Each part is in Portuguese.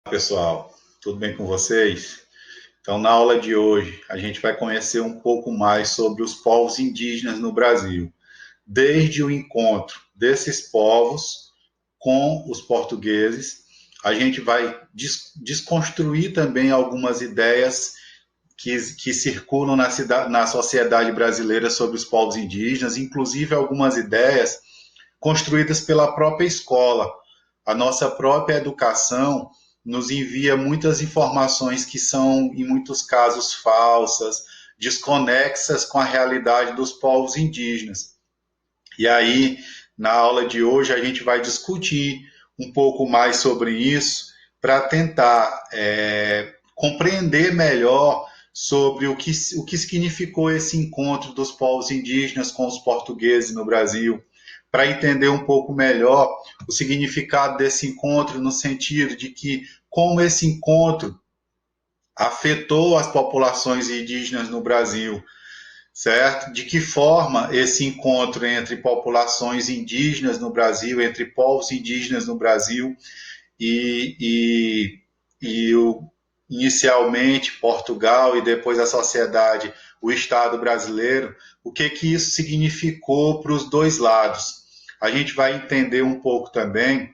Pessoal, tudo bem com vocês? Então, na aula de hoje, a gente vai conhecer um pouco mais sobre os povos indígenas no Brasil, desde o encontro desses povos com os portugueses. A gente vai desconstruir também algumas ideias que circulam na sociedade brasileira sobre os povos indígenas, inclusive algumas ideias construídas pela própria escola. A nossa própria educação nos envia muitas informações que são, em muitos casos, falsas, desconexas com a realidade dos povos indígenas. E aí, na aula de hoje, a gente vai discutir um pouco mais sobre isso para tentar compreender melhor sobre o que significou esse encontro dos povos indígenas com os portugueses no Brasil, para entender um pouco melhor o significado desse encontro, no sentido de que como esse encontro afetou as populações indígenas no Brasil, certo? De que forma esse encontro entre populações indígenas no Brasil, entre povos indígenas no Brasil inicialmente Portugal e depois a sociedade, o Estado brasileiro, o que isso significou para os dois lados. A gente vai entender um pouco também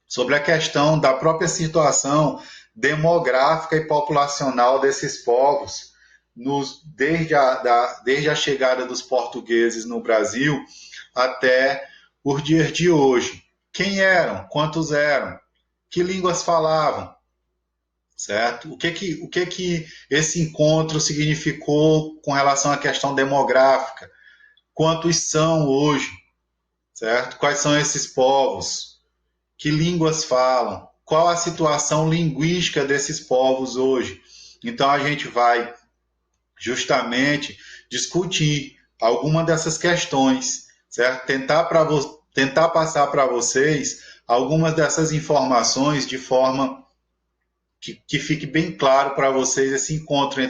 sobre a questão da própria situação demográfica e populacional desses povos, desde a chegada dos portugueses no Brasil até os dias de hoje. Quem eram? Quantos eram? Que línguas falavam? Certo? O que esse encontro significou com relação à questão demográfica? Quantos são hoje? Certo? Quais são esses povos? Que línguas falam? Qual a situação linguística desses povos hoje? Então a gente vai justamente discutir alguma dessas questões, certo? Tentar passar para vocês algumas dessas informações de forma que fique bem claro para vocês esse encontro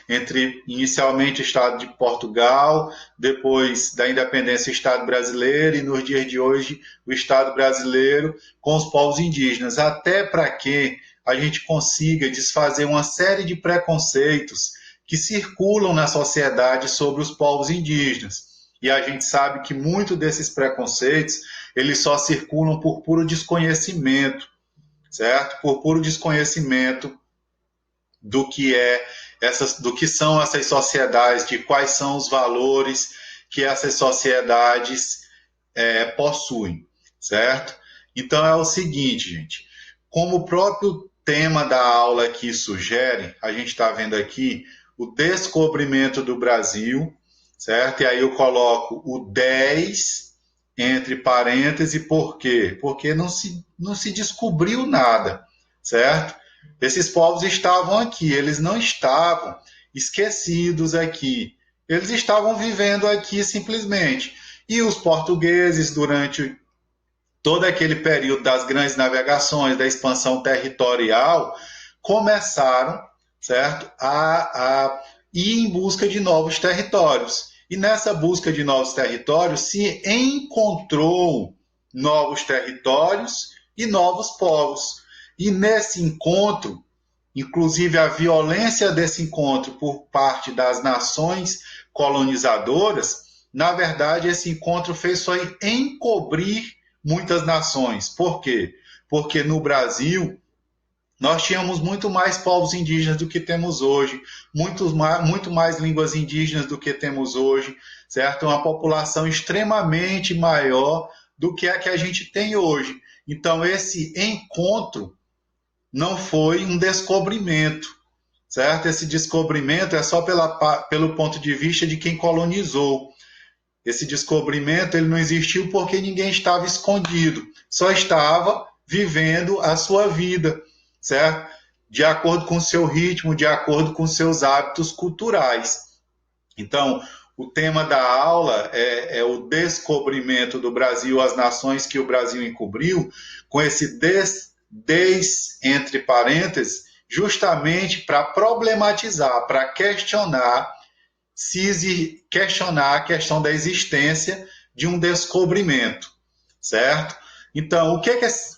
entre inicialmente o Estado de Portugal, depois da independência o Estado brasileiro e nos dias de hoje o Estado brasileiro com os povos indígenas, até para que a gente consiga desfazer uma série de preconceitos que circulam na sociedade sobre os povos indígenas. E a gente sabe que muito desses preconceitos eles só circulam por puro desconhecimento, certo? Por puro desconhecimento do que são essas sociedades, de quais são os valores que essas sociedades possuem, certo? Então é o seguinte, gente, como o próprio tema da aula aqui sugere, a gente está vendo aqui o descobrimento do Brasil, certo? E aí eu coloco o 10 entre parênteses, por quê? Porque não se descobriu nada, certo? Esses povos estavam aqui, eles não estavam esquecidos aqui, eles estavam vivendo aqui simplesmente. E os portugueses, durante todo aquele período das grandes navegações, da expansão territorial, começaram, certo, a ir em busca de novos territórios. E nessa busca de novos territórios se encontrou novos territórios e novos povos. E nesse encontro, inclusive a violência desse encontro por parte das nações colonizadoras, na verdade esse encontro fez só encobrir muitas nações. Por quê? Porque no Brasil nós tínhamos muito mais povos indígenas do que temos hoje, muito mais línguas indígenas do que temos hoje, certo? Uma população extremamente maior do que a gente tem hoje. Então, esse encontro não foi um descobrimento, certo? Esse descobrimento é só pelo ponto de vista de quem colonizou. Esse descobrimento ele não existiu porque ninguém estava escondido, só estava vivendo a sua vida, certo? De acordo com o seu ritmo, de acordo com seus hábitos culturais. Então, o tema da aula é o descobrimento do Brasil, as nações que o Brasil encobriu, com esse entre parênteses, justamente para problematizar, para questionar a questão da existência de um descobrimento, certo? Então,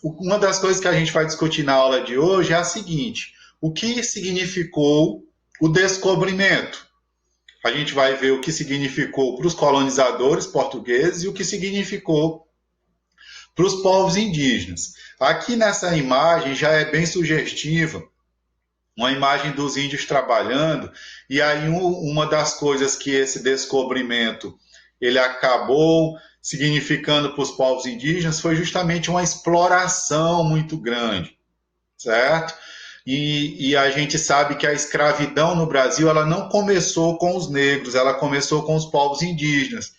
uma das coisas que a gente vai discutir na aula de hoje é a seguinte: o que significou o descobrimento? A gente vai ver o que significou para os colonizadores portugueses e o que significou para os povos indígenas. Aqui nessa imagem já é bem sugestiva uma imagem dos índios trabalhando, e aí uma das coisas que esse descobrimento ele acabou significando para os povos indígenas foi justamente uma exploração muito grande, certo? E a gente sabe que a escravidão no Brasil ela não começou com os negros, ela começou com os povos indígenas.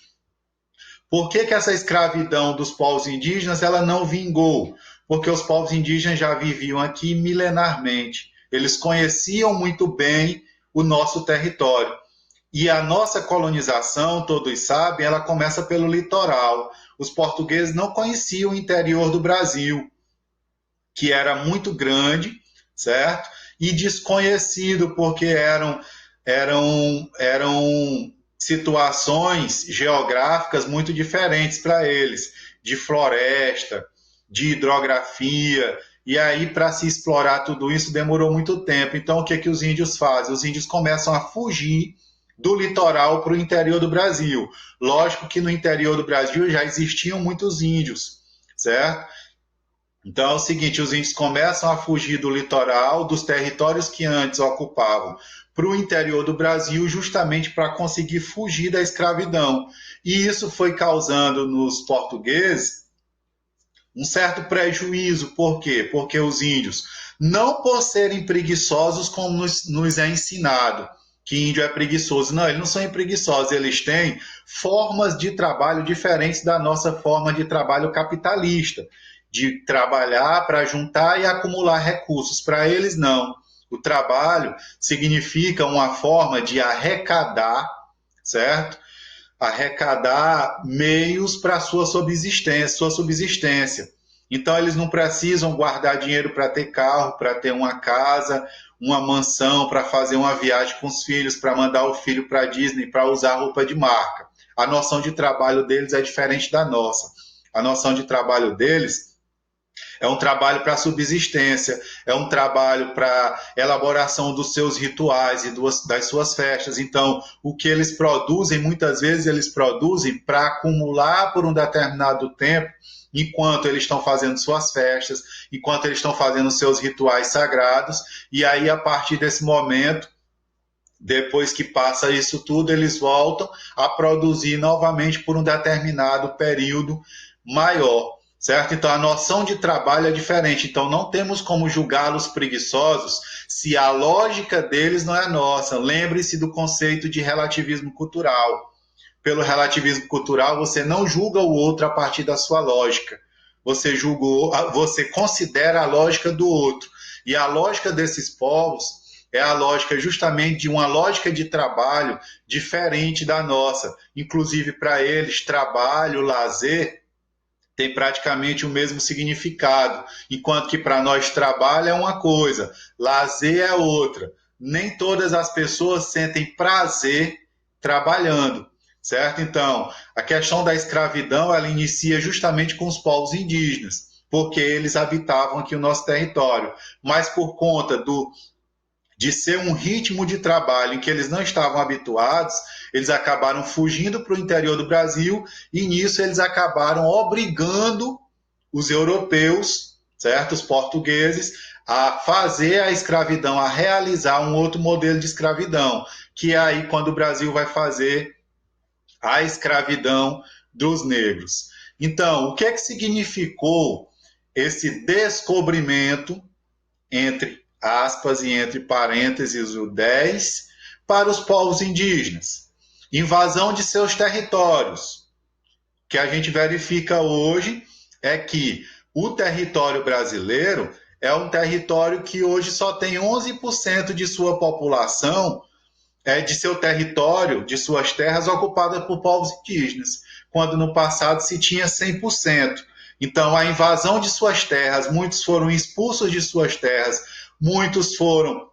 Por que essa escravidão dos povos indígenas ela não vingou? Porque os povos indígenas já viviam aqui milenarmente. Eles conheciam muito bem o nosso território. E a nossa colonização, todos sabem, ela começa pelo litoral. Os portugueses não conheciam o interior do Brasil, que era muito grande, certo? E desconhecido, porque eram situações geográficas muito diferentes para eles, de floresta, de hidrografia, e aí para se explorar tudo isso demorou muito tempo. Então o que os índios fazem? Os índios começam a fugir do litoral para o interior do Brasil. Lógico que no interior do Brasil já existiam muitos índios, certo? Então é o seguinte, os índios começam a fugir do litoral, dos territórios que antes ocupavam, para o interior do Brasil, justamente para conseguir fugir da escravidão. E isso foi causando nos portugueses um certo prejuízo. Por quê? Porque os índios, não por serem preguiçosos como nos é ensinado, que índio é preguiçoso. Não, eles não são preguiçosos, eles têm formas de trabalho diferentes da nossa forma de trabalho capitalista, de trabalhar para juntar e acumular recursos. Para eles, não. O trabalho significa uma forma de arrecadar, certo? Arrecadar meios para a sua subsistência. Então, eles não precisam guardar dinheiro para ter carro, para ter uma casa, uma mansão, para fazer uma viagem com os filhos, para mandar o filho para a Disney, para usar roupa de marca. A noção de trabalho deles é diferente da nossa. A noção de trabalho deles é um trabalho para subsistência, é um trabalho para elaboração dos seus rituais e das suas festas. Então, o que eles produzem, muitas vezes eles produzem para acumular por um determinado tempo, enquanto eles estão fazendo suas festas, enquanto eles estão fazendo seus rituais sagrados, e aí, a partir desse momento, depois que passa isso tudo, eles voltam a produzir novamente por um determinado período maior. Certo? Então a noção de trabalho é diferente. Então não temos como julgá-los preguiçosos se a lógica deles não é nossa. Lembre-se do conceito de relativismo cultural. Pelo relativismo cultural, você não julga o outro a partir da sua lógica. Você considera a lógica do outro. E a lógica desses povos é a lógica justamente de uma lógica de trabalho diferente da nossa. Inclusive, para eles, trabalho, lazer tem praticamente o mesmo significado, enquanto que para nós trabalho é uma coisa, lazer é outra. Nem todas as pessoas sentem prazer trabalhando, certo? Então, a questão da escravidão, ela inicia justamente com os povos indígenas, porque eles habitavam aqui o nosso território, mas por conta de ser um ritmo de trabalho em que eles não estavam habituados, eles acabaram fugindo para o interior do Brasil e nisso eles acabaram obrigando os europeus, certo? Os portugueses, a fazer a escravidão, a realizar um outro modelo de escravidão, que é aí quando o Brasil vai fazer a escravidão dos negros. Então, o que é que significou esse descobrimento, entre aspas e entre parênteses o 10, para os povos indígenas? Invasão de seus territórios. O que a gente verifica hoje é que o território brasileiro é um território que hoje só tem 11% de sua população, de seu território, de suas terras ocupadas por povos indígenas, quando no passado se tinha 100%. Então, a invasão de suas terras, muitos foram expulsos de suas terras, muitos foram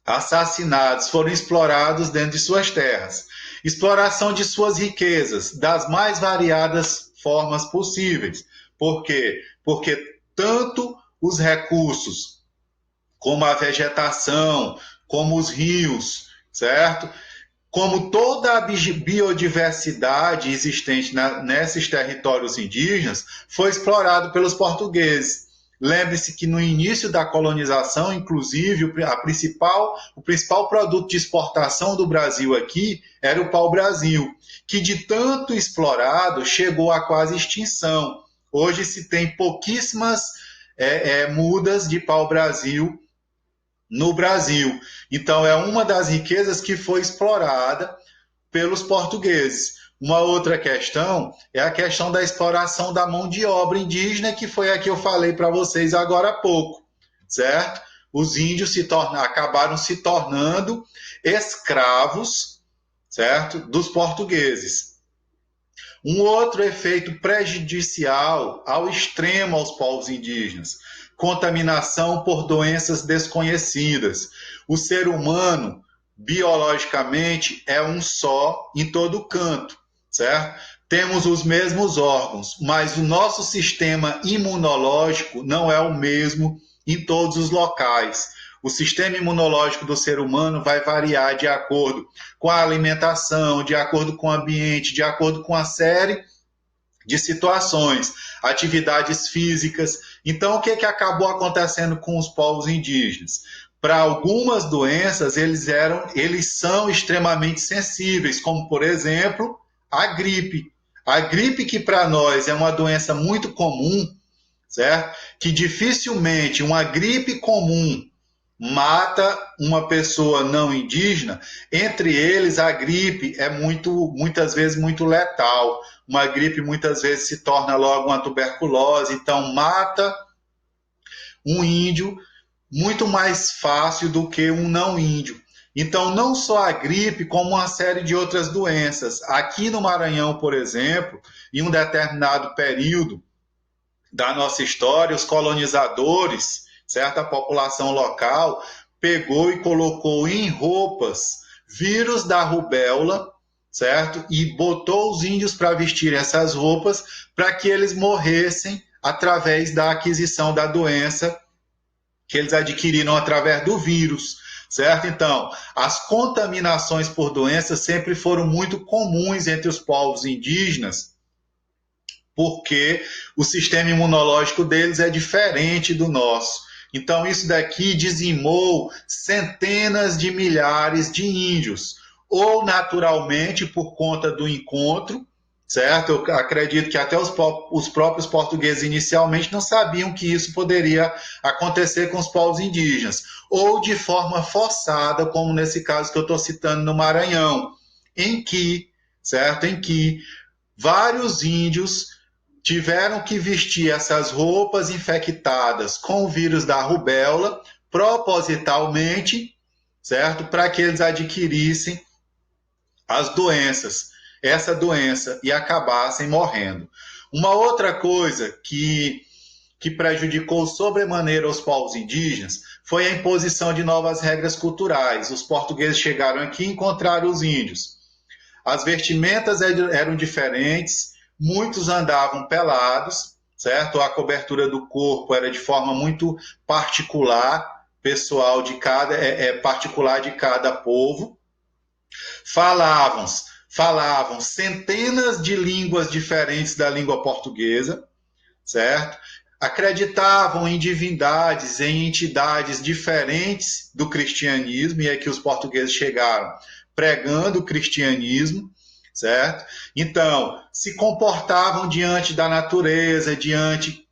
assassinados, foram explorados dentro de suas terras. Exploração de suas riquezas, das mais variadas formas possíveis. Por quê? Porque tanto os recursos, como a vegetação, como os rios, certo? Como toda a biodiversidade existente nesses territórios indígenas foi explorado pelos portugueses. Lembre-se que no início da colonização, inclusive, o principal produto de exportação do Brasil aqui era o pau-brasil, que de tanto explorado chegou à quase extinção. Hoje se tem pouquíssimas mudas de pau-brasil no Brasil. Então, é uma das riquezas que foi explorada pelos portugueses. Uma outra questão é a questão da exploração da mão de obra indígena, que foi a que eu falei para vocês agora há pouco, certo? Os índios acabaram se tornando escravos, certo? Dos portugueses. Um outro efeito prejudicial ao extremo aos povos indígenas: contaminação por doenças desconhecidas. O ser humano, biologicamente, é um só em todo canto, certo? Temos os mesmos órgãos, mas o nosso sistema imunológico não é o mesmo em todos os locais. O sistema imunológico do ser humano vai variar de acordo com a alimentação, de acordo com o ambiente, de acordo com a série de situações, atividades físicas. Então, o que acabou acontecendo com os povos indígenas? Para algumas doenças, eles são extremamente sensíveis, como, por exemplo, a gripe. A gripe, que para nós é uma doença muito comum, certo? Que dificilmente uma gripe comum mata uma pessoa não indígena. Entre eles, a gripe é muitas vezes muito letal. Uma gripe muitas vezes se torna logo uma tuberculose, então mata um índio muito mais fácil do que um não índio. Então, não só a gripe, como uma série de outras doenças. Aqui no Maranhão, por exemplo, em um determinado período da nossa história, os colonizadores, certa população local, pegou e colocou em roupas vírus da rubéola, certo? E botou os índios para vestir essas roupas para que eles morressem através da aquisição da doença que eles adquiriram através do vírus, certo? Então, as contaminações por doenças sempre foram muito comuns entre os povos indígenas, porque o sistema imunológico deles é diferente do nosso. Então, isso daqui dizimou centenas de milhares de índios, ou naturalmente por conta do encontro, certo? Eu acredito que até os próprios portugueses inicialmente não sabiam que isso poderia acontecer com os povos indígenas, ou de forma forçada, como nesse caso que eu estou citando no Maranhão, em que, certo? Em que vários índios tiveram que vestir essas roupas infectadas com o vírus da rubéola, propositalmente, certo? Para que eles adquirissem as doenças, essa doença, e acabassem morrendo. Uma outra coisa que prejudicou sobremaneira os povos indígenas foi a imposição de novas regras culturais. Os portugueses chegaram aqui e encontraram os índios. As vestimentas eram diferentes, muitos andavam pelados, certo? A cobertura do corpo era de forma muito particular, pessoal de cada, particular de cada povo. Falavam centenas de línguas diferentes da língua portuguesa, certo? Acreditavam em divindades, em entidades diferentes do cristianismo, e é que os portugueses chegaram pregando o cristianismo, certo? Então, se comportavam diante da natureza, diante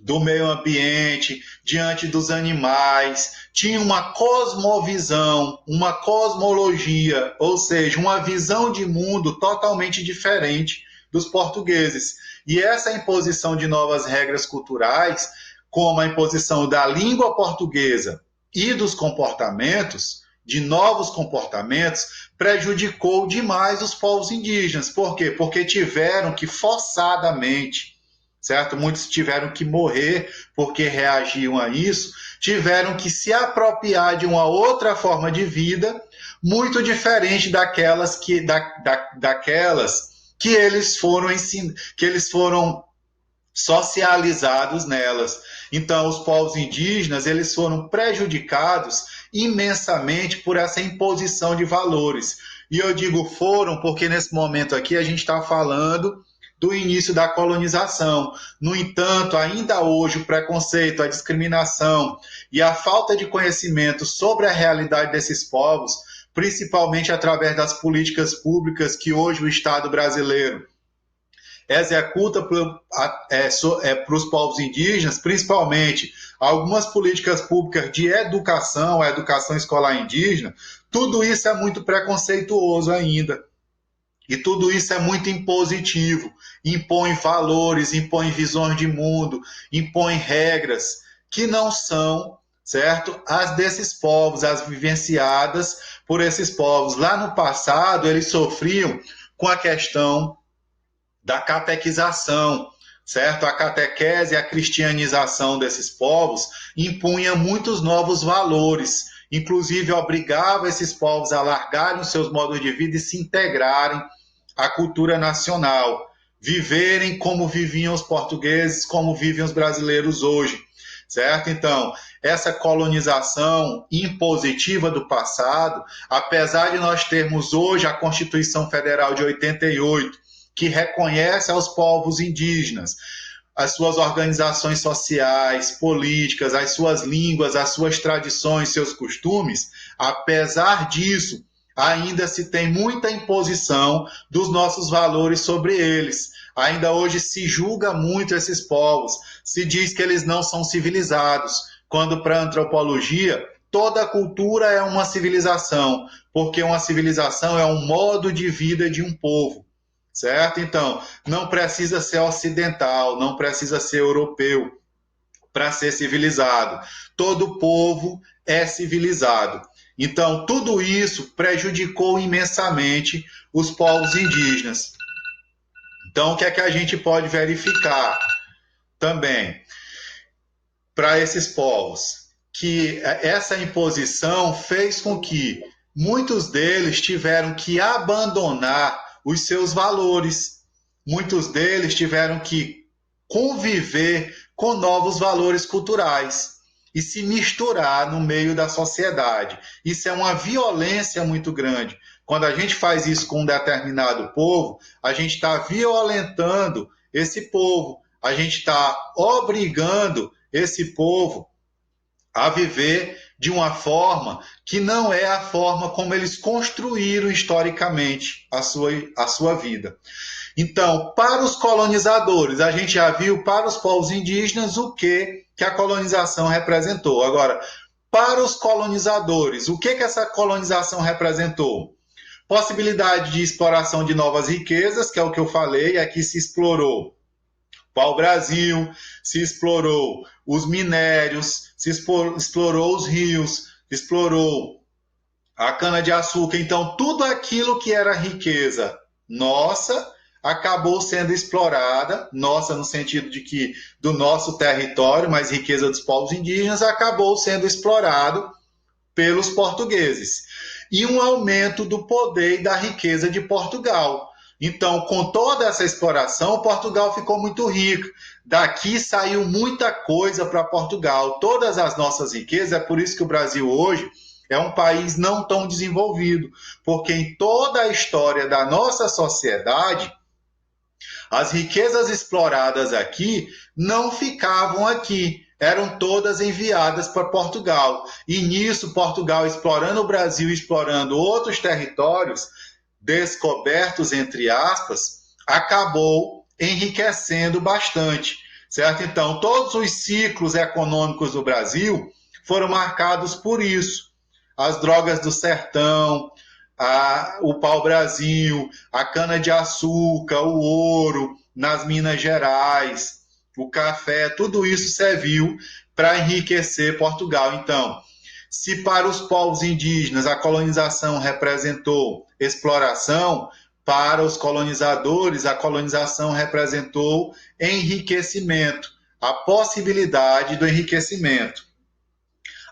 do meio ambiente, diante dos animais, tinham uma cosmovisão, uma cosmologia, ou seja, uma visão de mundo totalmente diferente dos portugueses. E essa imposição de novas regras culturais, como a imposição da língua portuguesa e dos comportamentos, de novos comportamentos, prejudicou demais os povos indígenas. Por quê? Porque tiveram que forçadamente, certo? Muitos tiveram que morrer porque reagiam a isso, tiveram que se apropriar de uma outra forma de vida, muito diferente daquelas que eles foram socializados nelas. Então, os povos indígenas, eles foram prejudicados imensamente por essa imposição de valores. E eu digo foram porque nesse momento aqui a gente está falando do início da colonização. No entanto, ainda hoje o preconceito, a discriminação e a falta de conhecimento sobre a realidade desses povos, principalmente através das políticas públicas que hoje o Estado brasileiro executa para os povos indígenas, principalmente algumas políticas públicas de educação, a educação escolar indígena, tudo isso é muito preconceituoso ainda. E tudo isso é muito impositivo, impõe valores, impõe visões de mundo, impõe regras que não são, certo, as desses povos, as vivenciadas por esses povos. Lá no passado, eles sofriam com a questão da catequização, certo? A catequese e a cristianização desses povos impunha muitos novos valores, inclusive obrigava esses povos a largarem os seus modos de vida e se integrarem à cultura nacional, viverem como viviam os portugueses, como vivem os brasileiros hoje, certo? Então, essa colonização impositiva do passado, apesar de nós termos hoje a Constituição Federal de 88, que reconhece aos povos indígenas as suas organizações sociais, políticas, as suas línguas, as suas tradições, seus costumes, apesar disso, ainda se tem muita imposição dos nossos valores sobre eles. Ainda hoje se julga muito esses povos, se diz que eles não são civilizados, quando para a antropologia toda cultura é uma civilização, porque uma civilização é um modo de vida de um povo. Certo? Então, não precisa ser ocidental, não precisa ser europeu para ser civilizado. Todo povo é civilizado. Então, tudo isso prejudicou imensamente os povos indígenas. Então, o que é que a gente pode verificar também para esses povos? Que essa imposição fez com que muitos deles tiveram que abandonar os seus valores. Muitos deles tiveram que conviver com novos valores culturais e se misturar no meio da sociedade. Isso é uma violência muito grande. Quando a gente faz isso com um determinado povo, a gente está violentando esse povo, a gente está obrigando esse povo a viver de uma forma que não é a forma como eles construíram historicamente a sua vida. Então, para os colonizadores, a gente já viu para os povos indígenas o que a colonização representou. Agora, para os colonizadores, o que essa colonização representou? Possibilidade de exploração de novas riquezas, que é o que eu falei, aqui se explorou pau-brasil, se explorou os minérios, se explorou os rios, explorou a cana-de-açúcar. Então, tudo aquilo que era riqueza nossa acabou sendo explorada, nossa no sentido de que do nosso território, mas riqueza dos povos indígenas, acabou sendo explorado pelos portugueses. E um aumento do poder e da riqueza de Portugal. Então, com toda essa exploração, Portugal ficou muito rico. Daqui saiu muita coisa para Portugal. Todas as nossas riquezas, é por isso que o Brasil hoje é um país não tão desenvolvido, porque em toda a história da nossa sociedade, as riquezas exploradas aqui não ficavam aqui, eram todas enviadas para Portugal. E nisso, Portugal explorando o Brasil, explorando outros territórios, descobertos, entre aspas, acabou enriquecendo bastante, certo? Então, todos os ciclos econômicos do Brasil foram marcados por isso. As drogas do sertão, o pau-brasil, a cana-de-açúcar, o ouro nas Minas Gerais, o café, tudo isso serviu para enriquecer Portugal. Então, se para os povos indígenas a colonização representou exploração, para os colonizadores a colonização representou enriquecimento, a possibilidade do enriquecimento.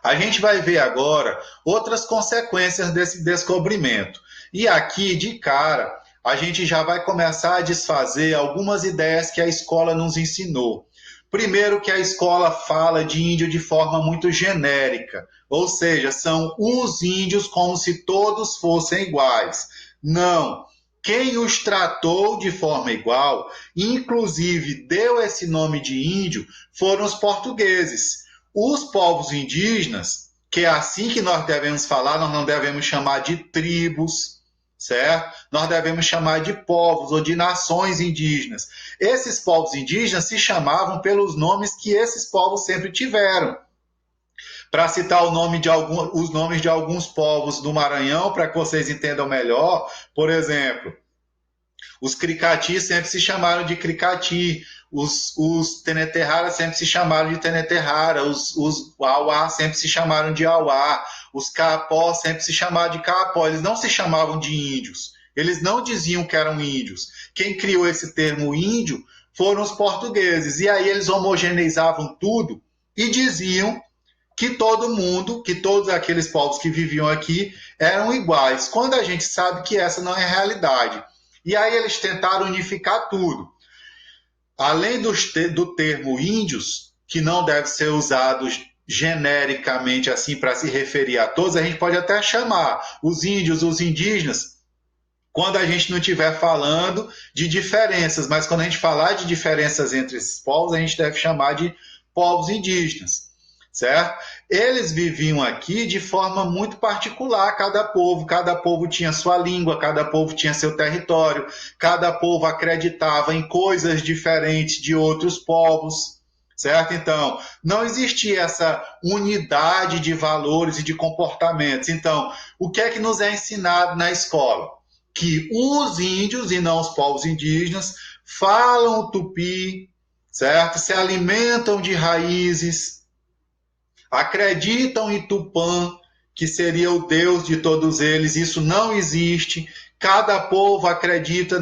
A gente vai ver agora outras consequências desse descobrimento. E aqui, de cara, a gente já vai começar a desfazer algumas ideias que a escola nos ensinou. Primeiro, que a escola fala de índio de forma muito genérica, ou seja, são os índios como se todos fossem iguais. Não. Quem os tratou de forma igual, inclusive deu esse nome de índio, foram os portugueses. Os povos indígenas, que é assim que nós devemos falar, nós não devemos chamar de tribos, certo? Nós devemos chamar de povos ou de nações indígenas. Esses povos indígenas se chamavam pelos nomes que esses povos sempre tiveram. Para citar os nomes de alguns povos do Maranhão, para que vocês entendam melhor, por exemplo, os Cricatis sempre se chamaram de Cricati, os Teneterrara sempre se chamaram de Teneterrara, os Auá sempre se chamaram de Auá, os Caapó sempre se chamaram de Caapó, eles não se chamavam de índios, eles não diziam que eram índios. Quem criou esse termo índio foram os portugueses, e aí eles homogeneizavam tudo e diziam que todo mundo, que todos aqueles povos que viviam aqui eram iguais, quando a gente sabe que essa não é a realidade. E aí eles tentaram unificar tudo. Além do termo índios, que não deve ser usado genericamente assim para se referir a todos, a gente pode até chamar os índios, os indígenas, quando a gente não estiver falando de diferenças, mas quando a gente falar de diferenças entre esses povos, a gente deve chamar de povos indígenas, certo? Eles viviam aqui de forma muito particular, cada povo tinha sua língua, cada povo tinha seu território, cada povo acreditava em coisas diferentes de outros povos, certo? Então, não existia essa unidade de valores e de comportamentos. Então, o que é que nos é ensinado na escola? Que os índios e não os povos indígenas falam o tupi, certo? Se alimentam de raízes, acreditam em Tupã, que seria o Deus de todos eles. Isso não existe. Cada povo acredita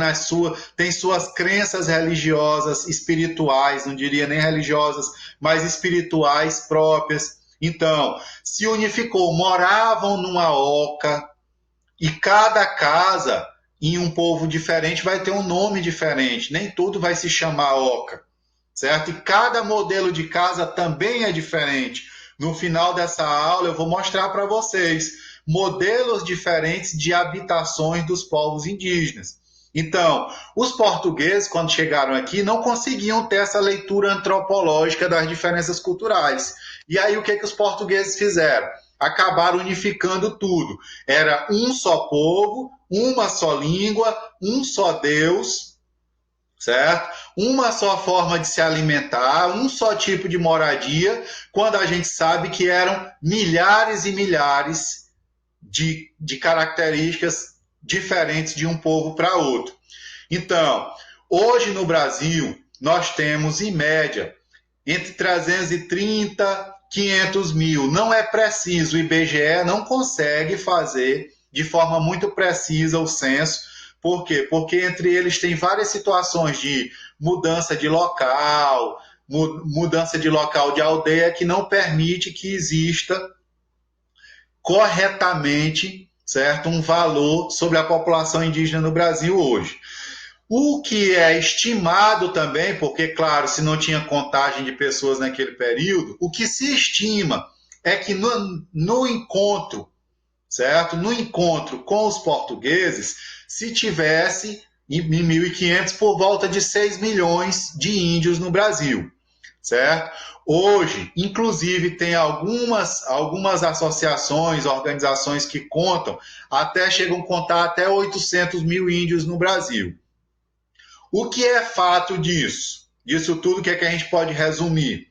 tem suas crenças religiosas, espirituais, não diria nem religiosas, mas espirituais próprias. Então, se unificou, moravam numa oca, e cada casa em um povo diferente vai ter um nome diferente. Nem tudo vai se chamar oca, certo? E cada modelo de casa também é diferente. No final dessa aula eu vou mostrar para vocês modelos diferentes de habitações dos povos indígenas. Então, os portugueses, quando chegaram aqui, não conseguiam ter essa leitura antropológica das diferenças culturais. E aí, o que os portugueses fizeram? Acabaram unificando tudo. Era um só povo, uma só língua, um só Deus, certo? Uma só forma de se alimentar, um só tipo de moradia, quando a gente sabe que eram milhares e milhares de características diferentes de um povo para outro. Então, hoje no Brasil, nós temos, em média, entre 330 e 500 mil. Não é preciso, o IBGE não consegue fazer de forma muito precisa o censo. Por quê? Porque entre eles tem várias situações de mudança de local, mudança de local de aldeia, que não permite que exista corretamente, certo, um valor sobre a população indígena no Brasil hoje. O que é estimado também, porque, claro, se não tinha contagem de pessoas naquele período, o que se estima é que no encontro, certo? No encontro com os portugueses, se tivesse, em 1500, por volta de 6 milhões de índios no Brasil, certo? Hoje, inclusive, tem algumas associações, organizações que chegam a contar até 800 mil índios no Brasil. O que é fato disso? Disso tudo, o que é que a gente pode resumir?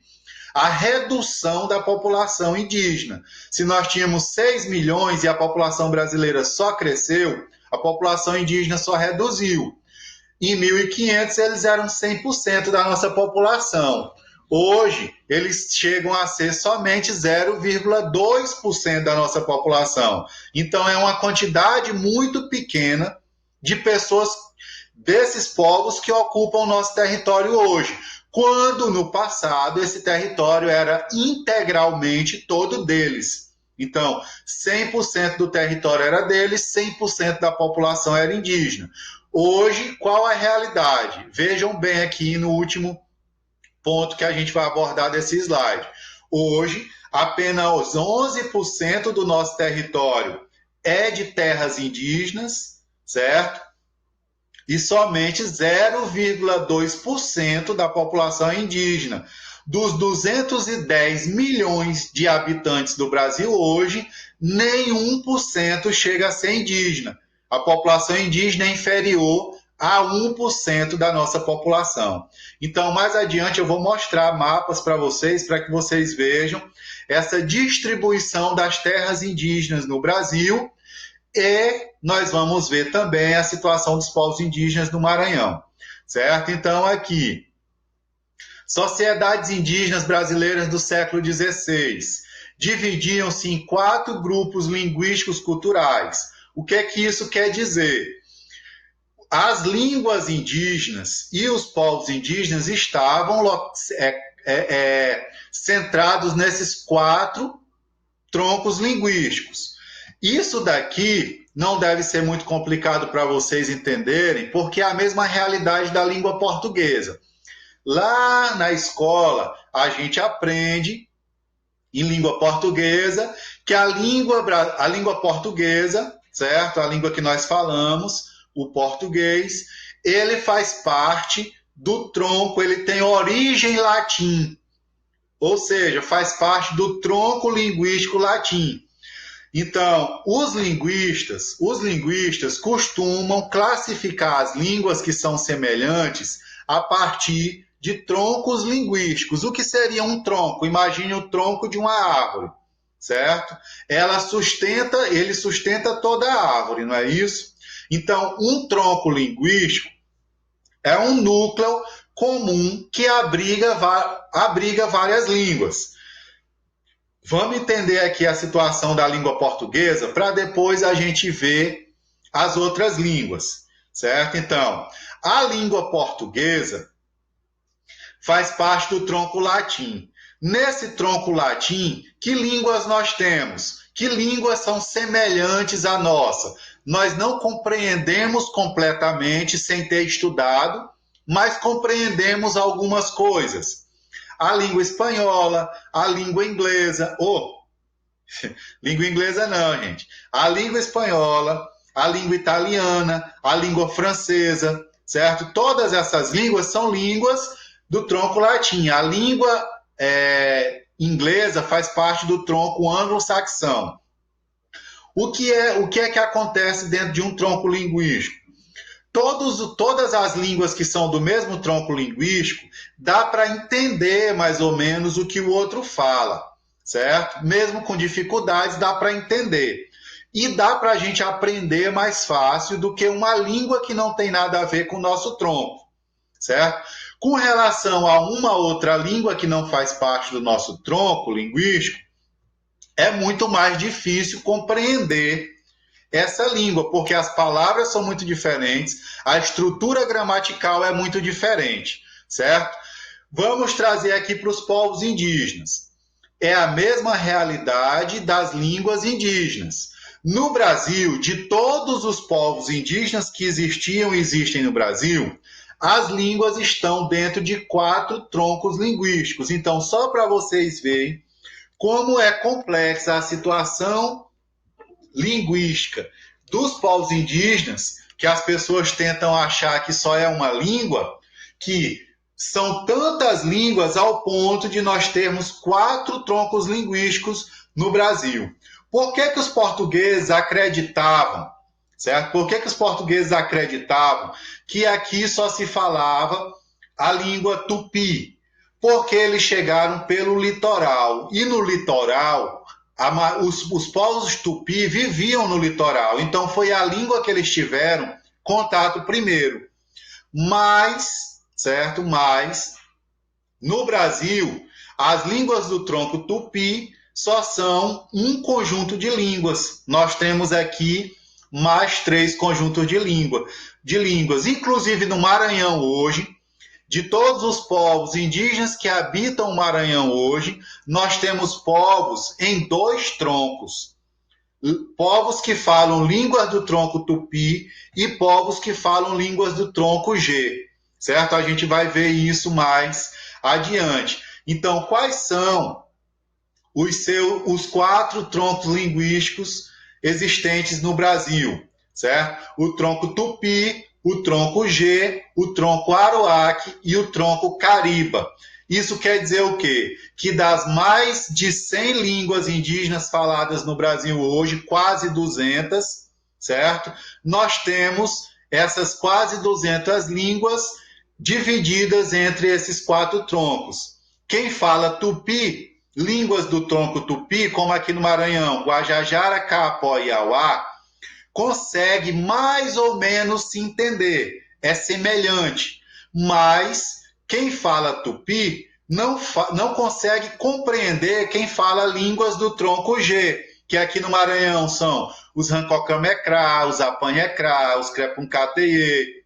A redução da população indígena. Se nós tínhamos 6 milhões e a população brasileira só cresceu, a população indígena só reduziu. Em 1500, eles eram 100% da nossa população. Hoje, eles chegam a ser somente 0,2% da nossa população. Então, é uma quantidade muito pequena de pessoas desses povos que ocupam o nosso território hoje, quando no passado esse território era integralmente todo deles. Então, 100% do território era deles, 100% da população era indígena. Hoje, qual a realidade? Vejam bem aqui no último ponto que a gente vai abordar desse slide. Hoje, apenas 11% do nosso território é de terras indígenas, certo? E somente 0,2% da população é indígena. Dos 210 milhões de habitantes do Brasil hoje, nem 1% chega a ser indígena. A população indígena é inferior a 1% da nossa população. Então, mais adiante, eu vou mostrar mapas para que vocês vejam essa distribuição das terras indígenas no Brasil. E nós vamos ver também a situação dos povos indígenas no Maranhão, certo? Então, aqui, sociedades indígenas brasileiras do século XVI dividiam-se em 4 grupos linguísticos culturais. O que é que isso quer dizer? As línguas indígenas e os povos indígenas estavam centrados nesses 4 troncos linguísticos. Isso daqui não deve ser muito complicado para vocês entenderem, porque é a mesma realidade da língua portuguesa. Lá na escola, a gente aprende, em língua portuguesa, que a língua portuguesa, certo? A língua que nós falamos, o português, ele faz parte do tronco, ele tem origem latim, ou seja, faz parte do tronco linguístico latim. Então, os linguistas costumam classificar as línguas que são semelhantes a partir de troncos linguísticos. O que seria um tronco? Imagine o tronco de uma árvore, certo? Ele sustenta toda a árvore, não é isso? Então, um tronco linguístico é um núcleo comum que abriga várias línguas. Vamos entender aqui a situação da língua portuguesa para depois a gente ver as outras línguas, certo? Então, a língua portuguesa faz parte do tronco latim. Nesse tronco latim, que línguas nós temos? Que línguas são semelhantes à nossa? Nós não compreendemos completamente sem ter estudado, mas compreendemos algumas coisas. A língua espanhola, a língua inglesa, língua inglesa não, gente. A língua espanhola, a língua italiana, a língua francesa, certo? Todas essas línguas são línguas do tronco latim. A língua inglesa faz parte do tronco anglo-saxão. O que é que acontece dentro de um tronco linguístico? Todas as línguas que são do mesmo tronco linguístico, dá para entender mais ou menos o que o outro fala, certo? Mesmo com dificuldades, dá para entender. E dá para a gente aprender mais fácil do que uma língua que não tem nada a ver com o nosso tronco, certo? Com relação a uma outra língua que não faz parte do nosso tronco linguístico, é muito mais difícil compreender essa língua, porque as palavras são muito diferentes, a estrutura gramatical é muito diferente, certo? Vamos trazer aqui para os povos indígenas. É a mesma realidade das línguas indígenas. No Brasil, de todos os povos indígenas que existiam e existem no Brasil, as línguas estão dentro de 4 troncos linguísticos. Então, só para vocês verem como é complexa a situação linguística dos povos indígenas, que as pessoas tentam achar que só é uma língua, que são tantas línguas ao ponto de nós termos 4 troncos linguísticos no Brasil. Por que os portugueses acreditavam, certo? Por que os portugueses acreditavam que aqui só se falava a língua tupi? Porque eles chegaram pelo litoral. E no litoral, os povos tupi viviam no litoral. Então, foi a língua que eles tiveram contato primeiro. Certo? Mas, no Brasil, as línguas do tronco tupi só são um conjunto de línguas. Nós temos aqui mais 3 conjuntos de línguas. Inclusive, no Maranhão hoje, de todos os povos indígenas que habitam o Maranhão hoje, nós temos povos em 2 troncos. povos que falam línguas do tronco tupi e povos que falam línguas do tronco G, certo? A gente vai ver isso mais adiante. Então, quais são os 4 troncos linguísticos existentes no Brasil, certo? O tronco tupi, o tronco G, o tronco aruaque e o tronco cariba. Isso quer dizer o quê? Que das mais de 100 línguas indígenas faladas no Brasil hoje, quase 200, certo? Nós temos essas quase 200 línguas divididas entre esses 4 troncos. Quem fala tupi, línguas do tronco tupi, como aqui no Maranhão, Guajajara, Capó e Auá, consegue mais ou menos se entender, é semelhante, mas quem fala tupi não consegue compreender quem fala línguas do tronco G, que aqui no Maranhão são os Rancocamecrá, os Apanhecrá, os Crepuncateye,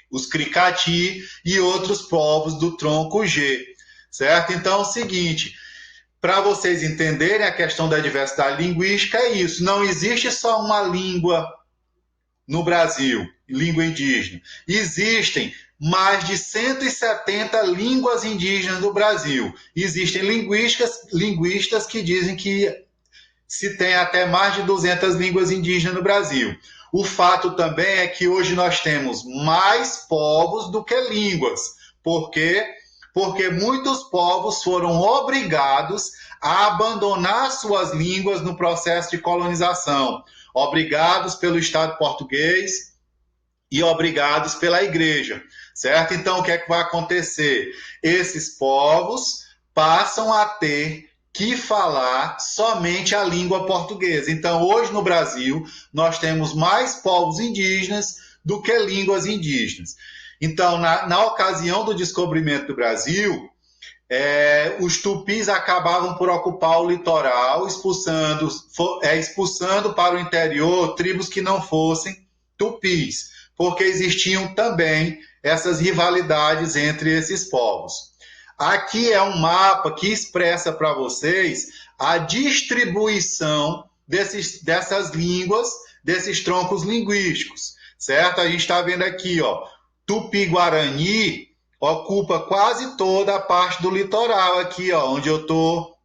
os Cricati e outros povos do tronco G, certo? Então é o seguinte, para vocês entenderem a questão da diversidade linguística, é isso. Não existe só uma língua no Brasil, língua indígena. Existem mais de 170 línguas indígenas no Brasil. Existem linguistas que dizem que se tem até mais de 200 línguas indígenas no Brasil. O fato também é que hoje nós temos mais povos do que línguas. Por quê? Porque muitos povos foram obrigados a abandonar suas línguas no processo de colonização, obrigados pelo Estado português e obrigados pela Igreja, certo? Então, o que é que vai acontecer? Esses povos passam a ter que falar somente a língua portuguesa. Então, hoje no Brasil, nós temos mais povos indígenas do que línguas indígenas. Então, na ocasião do descobrimento do Brasil, os tupis acabavam por ocupar o litoral, expulsando para o interior tribos que não fossem tupis, porque existiam também essas rivalidades entre esses povos. Aqui é um mapa que expressa para vocês a distribuição dessas línguas, desses troncos linguísticos, certo? A gente está vendo aqui, ó, Tupi-Guarani ocupa quase toda a parte do litoral aqui, ó, onde eu estou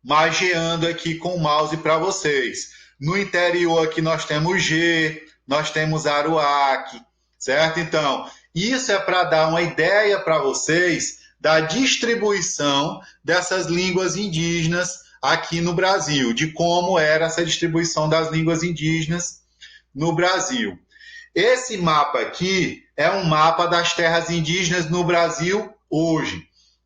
magiando aqui com o mouse para vocês. No interior aqui nós temos G, nós temos Aruaque, certo? Então, isso é para dar uma ideia para vocês da distribuição dessas línguas indígenas aqui no Brasil, de como era essa distribuição das línguas indígenas no Brasil. Esse mapa aqui é um mapa das terras indígenas no Brasil hoje.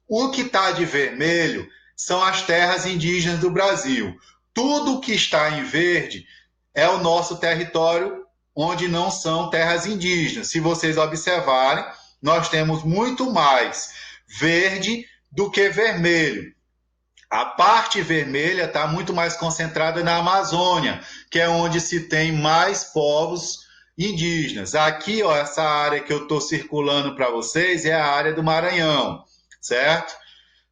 O que está de vermelho são as terras indígenas do Brasil. Tudo que está em verde é o nosso território onde não são terras indígenas. Se vocês observarem, nós temos muito mais verde do que vermelho. A parte vermelha está muito mais concentrada na Amazônia, que é onde se tem mais povos indígenas. Aqui, ó, essa área que eu estou circulando para vocês é a área do Maranhão, certo?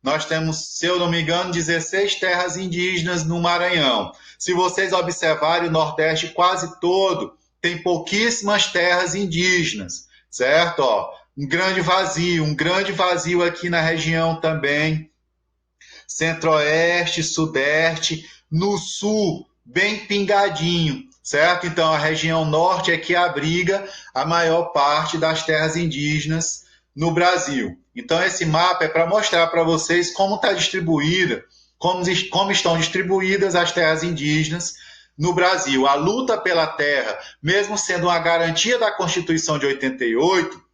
Nós temos, se eu não me engano, 16 terras indígenas no Maranhão. Se vocês observarem, o Nordeste quase todo tem pouquíssimas terras indígenas, certo? Ó, um grande vazio aqui na região também, Centro-Oeste, Sudeste, no Sul, bem pingadinho, certo? Então, a região Norte é que abriga a maior parte das terras indígenas no Brasil. Então, esse mapa é para mostrar para vocês como está distribuída, como estão distribuídas as terras indígenas no Brasil. A luta pela terra, mesmo sendo uma garantia da Constituição de 88,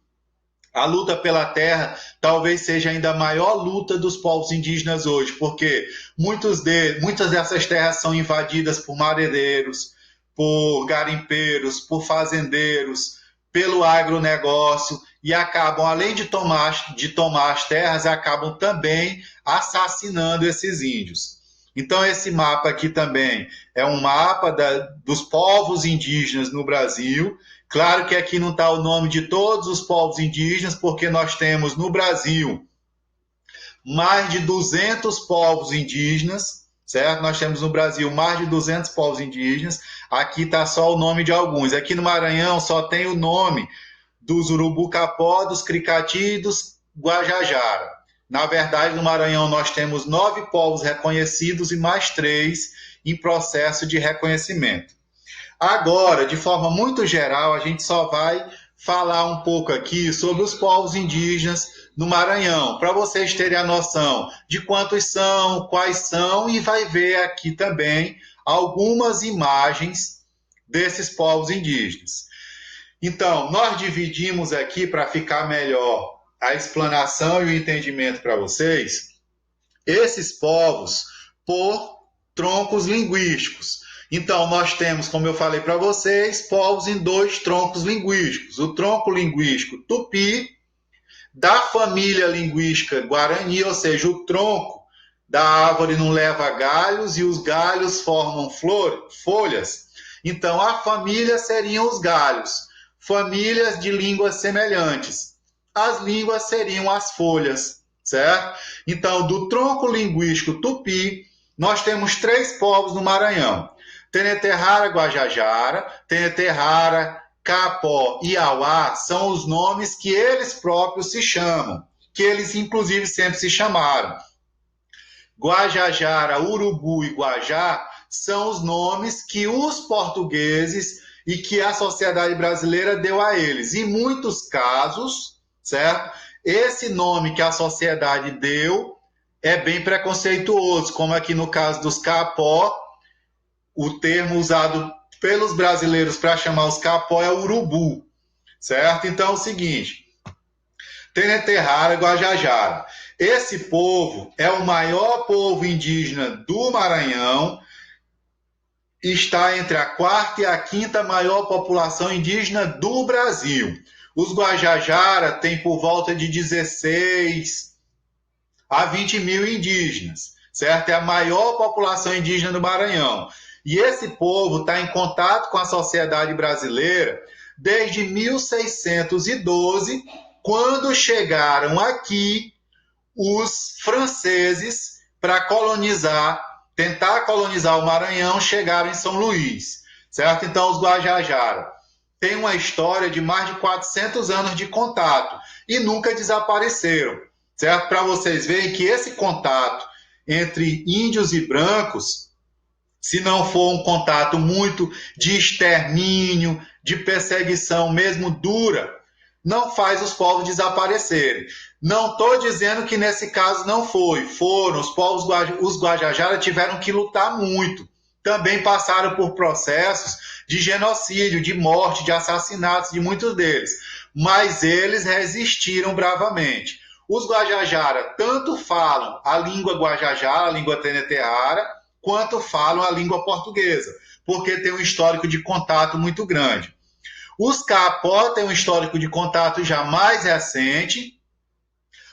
a luta pela terra talvez seja ainda a maior luta dos povos indígenas hoje, porque muitas dessas terras são invadidas por madeireiros, por garimpeiros, por fazendeiros, pelo agronegócio, e acabam, além de tomar as terras, acabam também assassinando esses índios. Então, esse mapa aqui também é um mapa dos povos indígenas no Brasil. Claro que aqui não está o nome de todos os povos indígenas, porque nós temos no Brasil mais de 200 povos indígenas, certo? Nós temos no Brasil mais de 200 povos indígenas, aqui está só o nome de alguns. Aqui no Maranhão só tem o nome dos Urubucapó, dos Cricati e dos Guajajara. Na verdade, no Maranhão nós temos 9 povos reconhecidos e mais 3 em processo de reconhecimento. Agora, de forma muito geral, a gente só vai falar um pouco aqui sobre os povos indígenas no Maranhão, para vocês terem a noção de quantos são, quais são, e vai ver aqui também algumas imagens desses povos indígenas. Então, nós dividimos aqui, para ficar melhor a explanação e o entendimento para vocês, esses povos por troncos linguísticos. Então, nós temos, como eu falei para vocês, povos em 2 troncos linguísticos. O tronco linguístico tupi, da família linguística guarani, ou seja, o tronco da árvore não leva galhos e os galhos formam folhas. Então, a família seriam os galhos, famílias de línguas semelhantes. As línguas seriam as folhas, certo? Então, do tronco linguístico tupi, nós temos 3 povos no Maranhão. Teneterrara Guajajara, Teneterrara, Capó e Auá são os nomes que eles próprios se chamam, que eles inclusive sempre se chamaram. Guajajara, Urubu e Guajá são os nomes que os portugueses e que a sociedade brasileira deu a eles. Em muitos casos, certo? Esse nome que a sociedade deu é bem preconceituoso, como aqui no caso dos Capó, o termo usado pelos brasileiros para chamar os Capó é urubu, certo? Então é o seguinte, Teneterrara, Guajajara. Esse povo é o maior povo indígena do Maranhão, está entre a 4ª e a 5ª maior população indígena do Brasil. Os Guajajara têm por volta de 16 a 20 mil indígenas, certo? É a maior população indígena do Maranhão. E esse povo está em contato com a sociedade brasileira desde 1612, quando chegaram aqui os franceses para tentar colonizar o Maranhão, chegaram em São Luís, certo? Então, os Guajajara têm uma história de mais de 400 anos de contato e nunca desapareceram, certo? Para vocês verem que esse contato entre índios e brancos, se não for um contato muito de extermínio, de perseguição mesmo dura, não faz os povos desaparecerem. Não estou dizendo que nesse caso não foi. Foram, os Guajajara tiveram que lutar muito. Também passaram por processos de genocídio, de morte, de assassinatos de muitos deles. Mas eles resistiram bravamente. Os Guajajara tanto falam a língua Guajajara, a língua Teneterrara, quanto falam a língua portuguesa, porque tem um histórico de contato muito grande. Os Capó têm um histórico de contato já mais recente,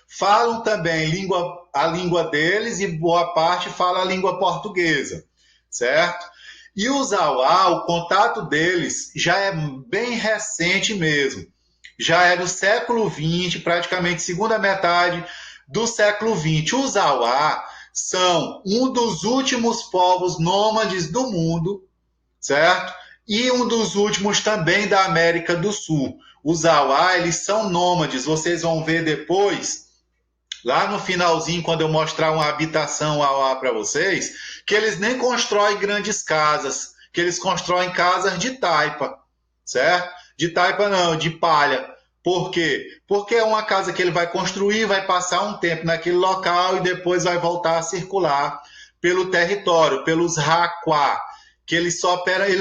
falam também a língua deles e boa parte fala a língua portuguesa, certo? E os Auá, o contato deles já é bem recente mesmo, já é do século XX, praticamente segunda metade do século XX. Os Auá são um dos últimos povos nômades do mundo, certo? E um dos últimos também da América do Sul. Os Auá, eles são nômades, vocês vão ver depois, lá no finalzinho, quando eu mostrar uma habitação Auá para vocês, que eles nem constroem grandes casas, que eles constroem casas de taipa, certo? De taipa não, de palha. Por quê? Porque é uma casa que ele vai construir, vai passar um tempo naquele local e depois vai voltar a circular pelo território, pelos Raquá, que eles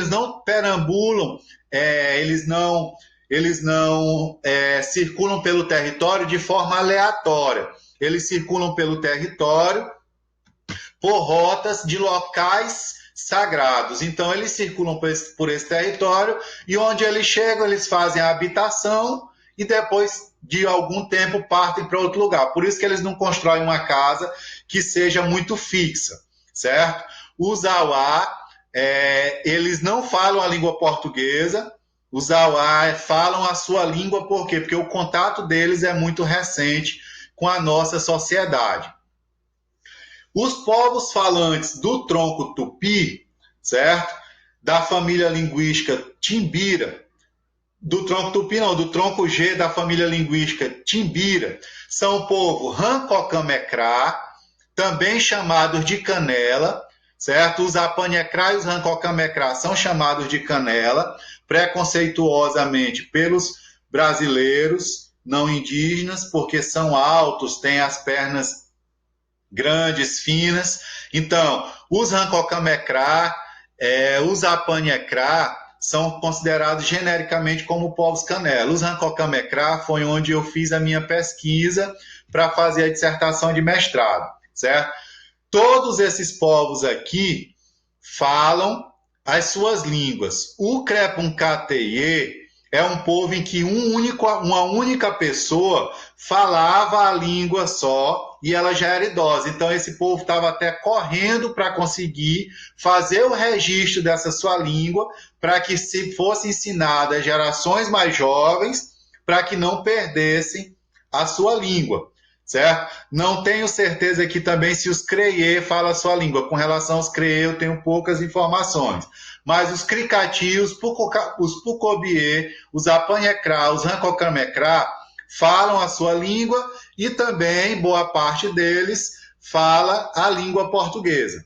não perambulam, eles não circulam pelo território de forma aleatória. Eles circulam pelo território por rotas de locais sagrados. Então, eles circulam por esse território e onde eles chegam, eles fazem a habitação e depois de algum tempo partem para outro lugar. Por isso que eles não constroem uma casa que seja muito fixa, certo? Os Auá, eles não falam a língua portuguesa, os Auá falam a sua língua, por quê? Porque o contato deles é muito recente com a nossa sociedade. Os povos falantes do tronco tupi, certo? Da família linguística Timbira, do tronco tupi não, do tronco G da família linguística Timbira, são o povo Rancocamecrá, também chamados de canela, certo? Os Apanhecrá e os Rancocamecrá são chamados de canela, preconceituosamente pelos brasileiros não indígenas, porque são altos, têm as pernas grandes, finas. Então, os Rancocamecrá, os Apanhecrá são considerados genericamente como povos canela. Os Rancocamecrá foi onde eu fiz a minha pesquisa para fazer a dissertação de mestrado, certo? Todos esses povos aqui falam as suas línguas. O Crepuncateye é um povo em que uma única pessoa falava a língua só e ela já era idosa. Então, esse povo estava até correndo para conseguir fazer o registro dessa sua língua para que se fosse ensinada às gerações mais jovens para que não perdessem a sua língua, certo? Não tenho certeza aqui também se os Creyê falam a sua língua. Com relação aos Creyê, eu tenho poucas informações. Mas os Cricati, os Pucobiê, os Apanhecrá, os Rancocamecrá falam a sua língua e também boa parte deles fala a língua portuguesa,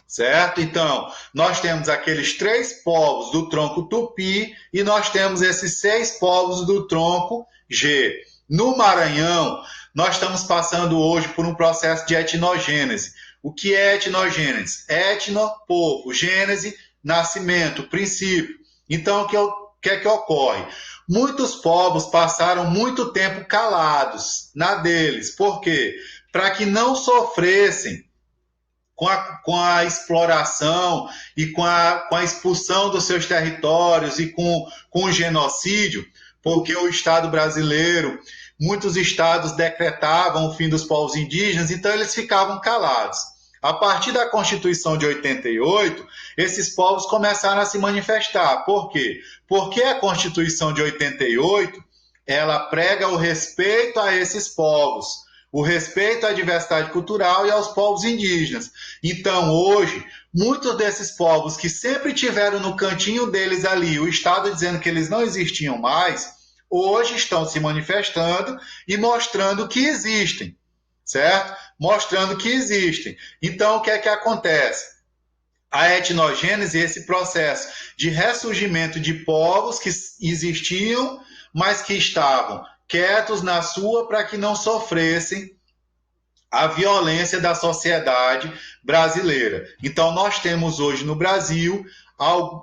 certo? Então, nós temos aqueles 3 povos do tronco tupi e nós temos esses 6 povos do tronco G. No Maranhão, nós estamos passando hoje por um processo de etnogênese. O que é etnogênese? Etno, povo, gênese, nascimento, princípio. Então, o que é que ocorre? Muitos povos passaram muito tempo calados na deles. Por quê? Para que não sofressem com a exploração e com a expulsão dos seus territórios e com o genocídio, porque o Estado brasileiro, muitos estados decretavam o fim dos povos indígenas, então eles ficavam calados. A partir da Constituição de 88, esses povos começaram a se manifestar. Por quê? Porque a Constituição de 88, ela prega o respeito a esses povos, o respeito à diversidade cultural e aos povos indígenas. Então, hoje, muitos desses povos que sempre tiveram no cantinho deles ali, o Estado dizendo que eles não existiam mais, hoje estão se manifestando e mostrando que existem, certo? Mostrando que existem. Então, o que é que acontece? A etnogênese, esse processo de ressurgimento de povos que existiam, mas que estavam quietos na sua para que não sofressem a violência da sociedade brasileira. Então, nós temos hoje no Brasil,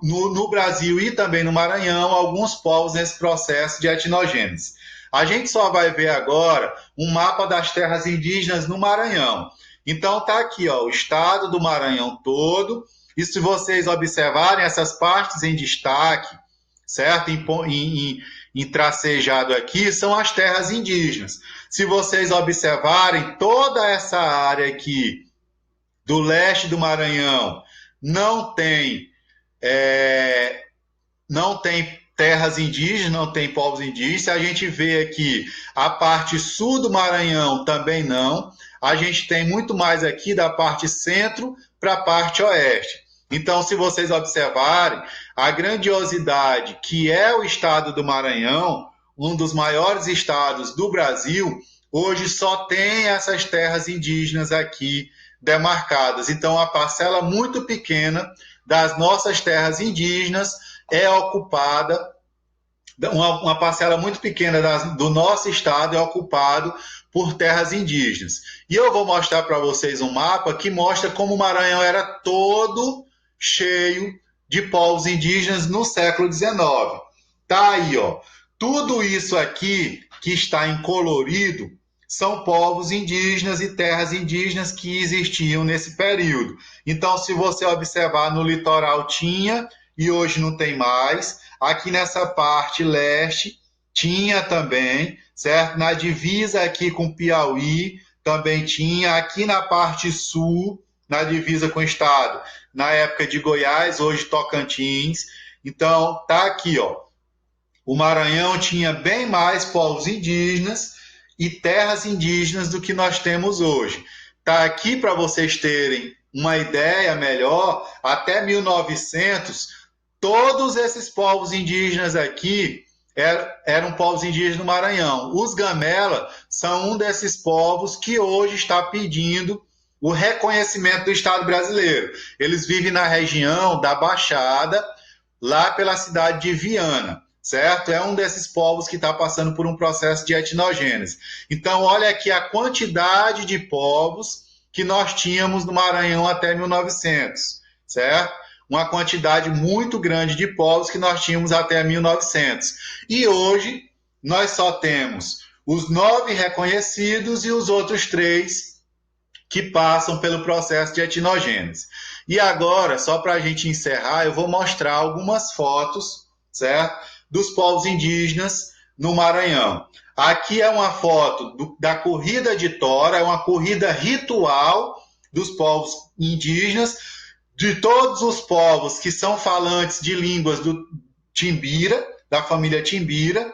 no Brasil e também no Maranhão, alguns povos nesse processo de etnogênese. A gente só vai ver agora um mapa das terras indígenas no Maranhão. Então, está aqui, ó, o estado do Maranhão todo, e se vocês observarem essas partes em destaque, certo? Em tracejado aqui, são as terras indígenas. Se vocês observarem, toda essa área aqui do leste do Maranhão não tem terras indígenas, não tem povos indígenas. Se a gente vê aqui a parte sul do Maranhão, também não. A gente tem muito mais aqui da parte centro para a parte oeste. Então, se vocês observarem, a grandiosidade que é o estado do Maranhão, um dos maiores estados do Brasil, hoje só tem essas terras indígenas aqui demarcadas. Então, a parcela muito pequena das nossas terras indígenas é ocupada, uma parcela muito pequena do nosso estado é ocupado por terras indígenas. E eu vou mostrar para vocês um mapa que mostra como o Maranhão era todo cheio de povos indígenas no século XIX. Tá aí, ó. Tudo isso aqui que está em colorido são povos indígenas e terras indígenas que existiam nesse período. Então, se você observar, no litoral tinha e hoje não tem mais. Aqui nessa parte leste tinha também, certo? Na divisa aqui com Piauí também tinha. Aqui na parte sul, na divisa com o estado, na época de Goiás, hoje Tocantins. Então, tá aqui, ó. O Maranhão tinha bem mais povos indígenas e terras indígenas do que nós temos hoje. Tá aqui para vocês terem uma ideia melhor, até 1900, todos esses povos indígenas aqui eram povos indígenas do Maranhão. Os Gamela são um desses povos que hoje está pedindo o reconhecimento do Estado brasileiro. Eles vivem na região da Baixada, lá pela cidade de Viana, certo? É um desses povos que está passando por um processo de etnogênese. Então, olha aqui a quantidade de povos que nós tínhamos no Maranhão até 1900, certo? Uma quantidade muito grande de povos que nós tínhamos até 1900. E hoje, nós só temos os 9 reconhecidos e os outros 3 que passam pelo processo de etnogênese. E agora, só para a gente encerrar, eu vou mostrar algumas fotos, certo? Dos povos indígenas no Maranhão. Aqui é uma foto da corrida de tora, é uma corrida ritual dos povos indígenas, de todos os povos que são falantes de línguas do Timbira, da família Timbira.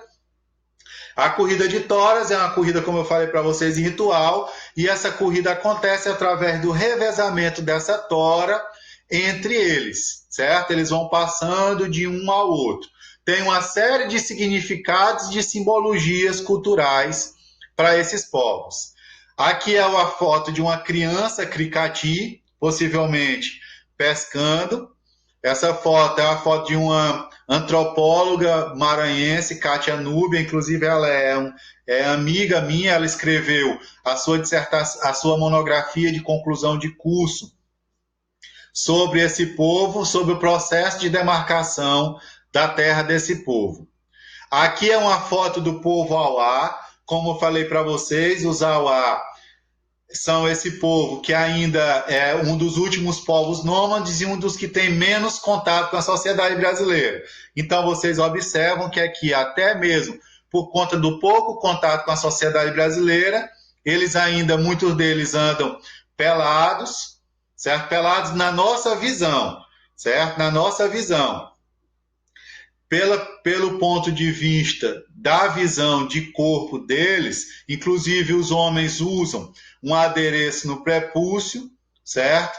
A corrida de toras é uma corrida, como eu falei para vocês, em ritual, e essa corrida acontece através do revezamento dessa tora entre eles, certo? Eles vão passando de um ao outro. Tem uma série de significados, de simbologias culturais para esses povos. Aqui é uma foto de uma criança cricati, possivelmente pescando. Essa foto é a foto de uma antropóloga maranhense, Kátia Núbia, inclusive ela é amiga minha, ela escreveu a sua dissertação, a sua monografia de conclusão de curso sobre esse povo, sobre o processo de demarcação da terra desse povo. Aqui é uma foto do povo Auá, como eu falei para vocês, os Auá são esse povo que ainda é um dos últimos povos nômades e um dos que tem menos contato com a sociedade brasileira. Então, vocês observam que aqui, até mesmo por conta do pouco contato com a sociedade brasileira, eles ainda, muitos deles andam pelados, certo? Pelados na nossa visão, certo? Na nossa visão. Pelo ponto de vista da visão de corpo deles, inclusive os homens usam um adereço no prepúcio, certo?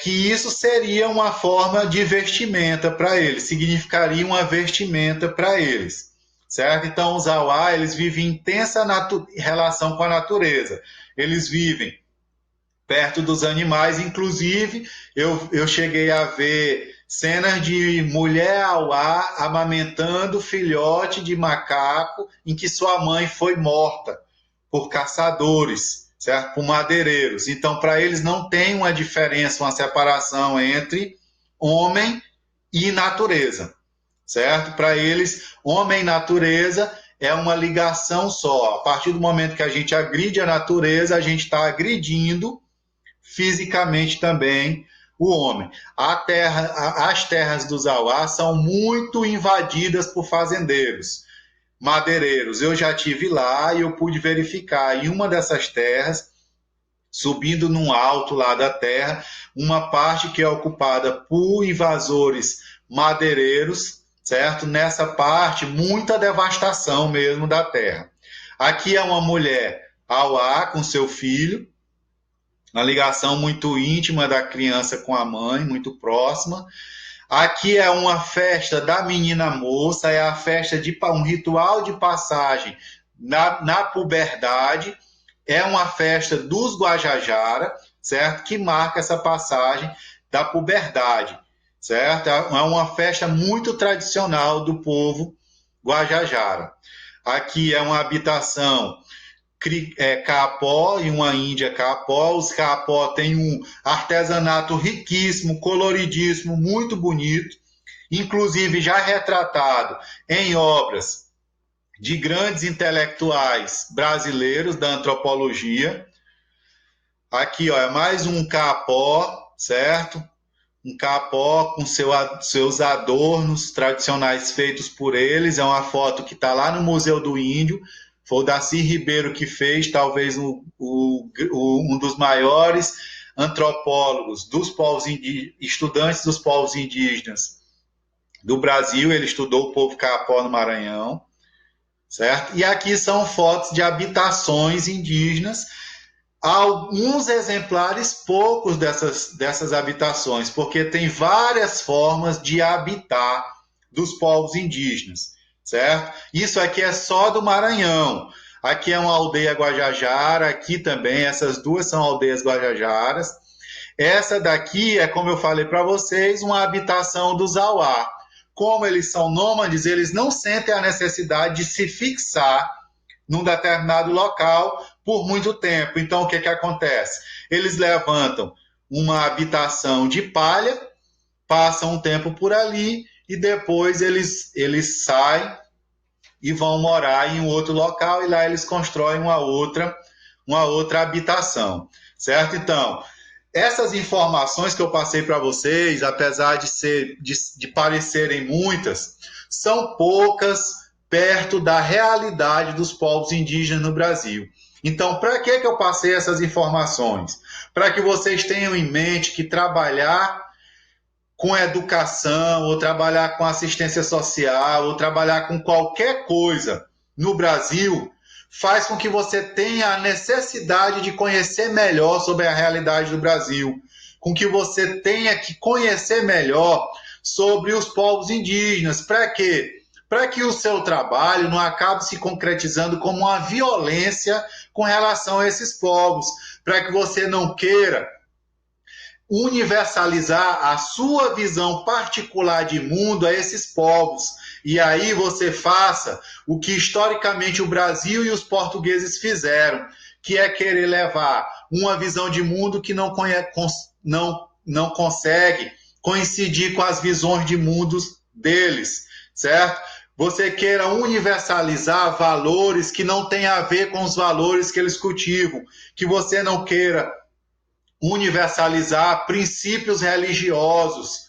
Que isso seria uma forma de vestimenta para eles, significaria uma vestimenta para eles, certo? Então, os Auá, eles vivem em intensa relação com a natureza, eles vivem perto dos animais, inclusive eu cheguei a ver cenas de mulher Auá amamentando filhote de macaco em que sua mãe foi morta por caçadores, certo? Por madeireiros. Então, para eles não tem uma diferença, uma separação entre homem e natureza, certo? Para eles, homem e natureza é uma ligação só. A partir do momento que a gente agride a natureza, a gente está agredindo fisicamente também o homem. As terras dos Auá são muito invadidas por fazendeiros, madeireiros. Eu já tive lá e eu pude verificar em uma dessas terras, subindo num alto lá da terra, uma parte que é ocupada por invasores madeireiros, certo? Nessa parte, muita devastação mesmo da terra. Aqui é uma mulher Auá com seu filho, uma ligação muito íntima da criança com a mãe, muito próxima. Aqui é uma festa da menina moça, é a festa de um ritual de passagem na puberdade, é uma festa dos Guajajara, certo? Que marca essa passagem da puberdade, certo? É uma festa muito tradicional do povo Guajajara. Aqui é uma habitação Kaapó e uma índia Kaapó. Os Kaapó têm um artesanato riquíssimo, coloridíssimo, muito bonito, inclusive já retratado em obras de grandes intelectuais brasileiros da antropologia. Aqui, ó, é mais um Kaapó, certo? Um Kaapó com seus adornos tradicionais feitos por eles. É uma foto que está lá no Museu do Índio. Foi o Darcy Ribeiro que fez, talvez um dos maiores antropólogos dos povos indígenas, estudantes dos povos indígenas do Brasil. Ele estudou o povo Kaapó no Maranhão, certo? E aqui são fotos de habitações indígenas alguns exemplares poucos dessas habitações, porque tem várias formas de habitar dos povos indígenas, certo? Isso aqui é só do Maranhão. Aqui é uma aldeia Guajajara, aqui também, essas duas são aldeias Guajajaras. Essa daqui é, como eu falei para vocês, uma habitação dos Auá. Como eles são nômades, eles não sentem a necessidade de se fixar num determinado local por muito tempo. Então, o que, que acontece? Eles levantam uma habitação de palha, passam um tempo por ali e depois eles saem e vão morar em um outro local e lá eles constroem uma outra habitação, certo? Então, essas informações que eu passei para vocês, apesar de parecerem muitas, são poucas perto da realidade dos povos indígenas no Brasil. Então, para que eu passei essas informações? Para que vocês tenham em mente que trabalhar com educação, ou trabalhar com assistência social, ou trabalhar com qualquer coisa no Brasil, faz com que você tenha a necessidade de conhecer melhor sobre a realidade do Brasil, com que você tenha que conhecer melhor sobre os povos indígenas. Para quê? Para que o seu trabalho não acabe se concretizando como uma violência com relação a esses povos, para que você não queira universalizar a sua visão particular de mundo a esses povos. E aí você faça o que historicamente o Brasil e os portugueses fizeram, que é querer levar uma visão de mundo que não consegue coincidir com as visões de mundos deles, certo? Você queira universalizar valores que não têm a ver com os valores que eles cultivam, que você não queira universalizar princípios religiosos,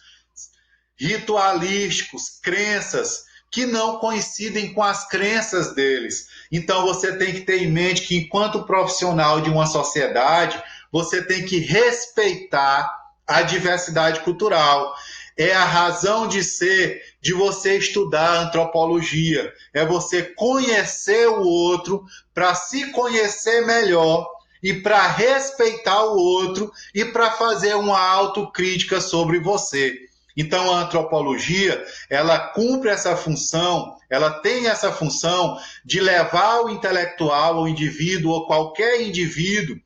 ritualísticos, crenças que não coincidem com as crenças deles. Então você tem que ter em mente que, enquanto profissional de uma sociedade, você tem que respeitar a diversidade cultural. É a razão de ser de você estudar antropologia. É você conhecer o outro para se conhecer melhor e para respeitar o outro e para fazer uma autocrítica sobre você. Então, a antropologia, ela cumpre essa função, ela tem essa função de levar o intelectual, o indivíduo, ou qualquer indivíduo,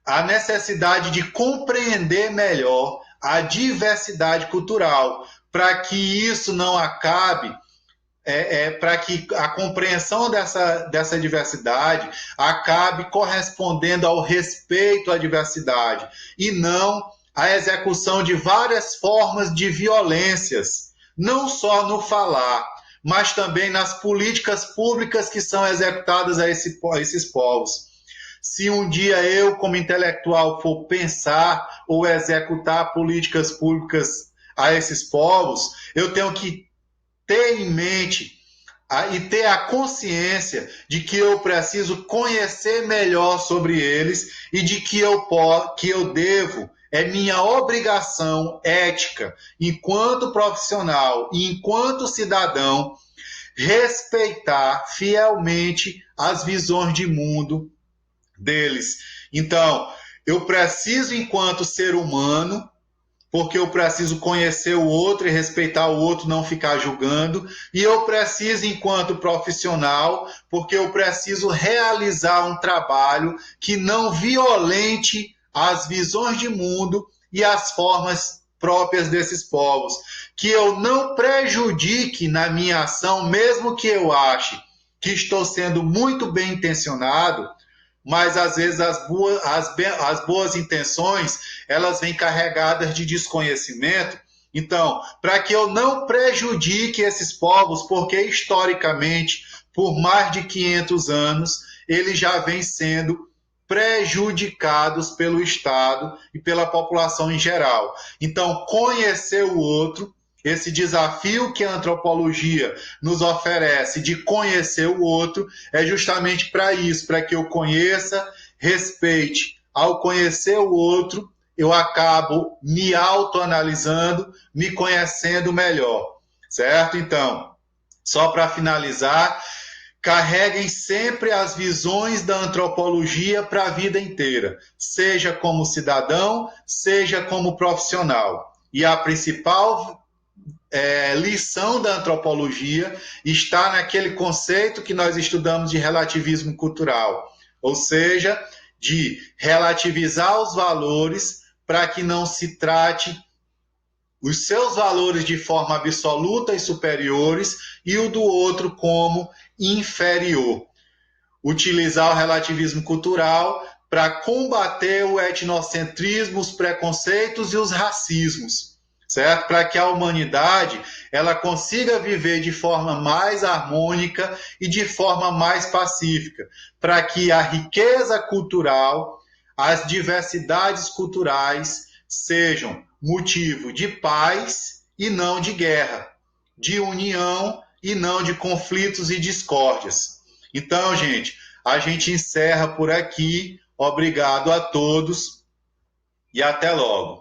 a necessidade de compreender melhor a diversidade cultural, para que isso não acabe para que a compreensão dessa diversidade acabe correspondendo ao respeito à diversidade e não à execução de várias formas de violências, não só no falar, mas também nas políticas públicas que são executadas a esses povos. Se um dia eu, como intelectual, for pensar ou executar políticas públicas a esses povos, eu tenho que ter em mente e ter a consciência de que eu preciso conhecer melhor sobre eles e de que eu devo, é minha obrigação ética, enquanto profissional e enquanto cidadão, respeitar fielmente as visões de mundo deles. Então, eu preciso, enquanto ser humano, porque eu preciso conhecer o outro e respeitar o outro, não ficar julgando. E eu preciso, enquanto profissional, porque eu preciso realizar um trabalho que não violente as visões de mundo e as formas próprias desses povos. Que eu não prejudique na minha ação, mesmo que eu ache que estou sendo muito bem intencionado, mas às vezes as boas intenções, elas vêm carregadas de desconhecimento. Então, para que eu não prejudique esses povos, porque historicamente, por mais de 500 anos, eles já vêm sendo prejudicados pelo Estado e pela população em geral. Então, conhecer o outro, esse desafio que a antropologia nos oferece de conhecer o outro, é justamente para isso, para que eu conheça, respeite. Ao conhecer o outro, eu acabo me autoanalisando, me conhecendo melhor, certo? Então, só para finalizar, carreguem sempre as visões da antropologia para a vida inteira, seja como cidadão, seja como profissional. E a principal lição da antropologia está naquele conceito que nós estudamos de relativismo cultural, ou seja, de relativizar os valores para que não se trate os seus valores de forma absoluta e superiores e o do outro como inferior. Utilizar o relativismo cultural para combater o etnocentrismo, os preconceitos e os racismos, certo? Para que a humanidade ela consiga viver de forma mais harmônica e de forma mais pacífica, para que a riqueza cultural, as diversidades culturais sejam motivo de paz e não de guerra, de união e não de conflitos e discórdias. Então, gente, a gente encerra por aqui. Obrigado a todos e até logo.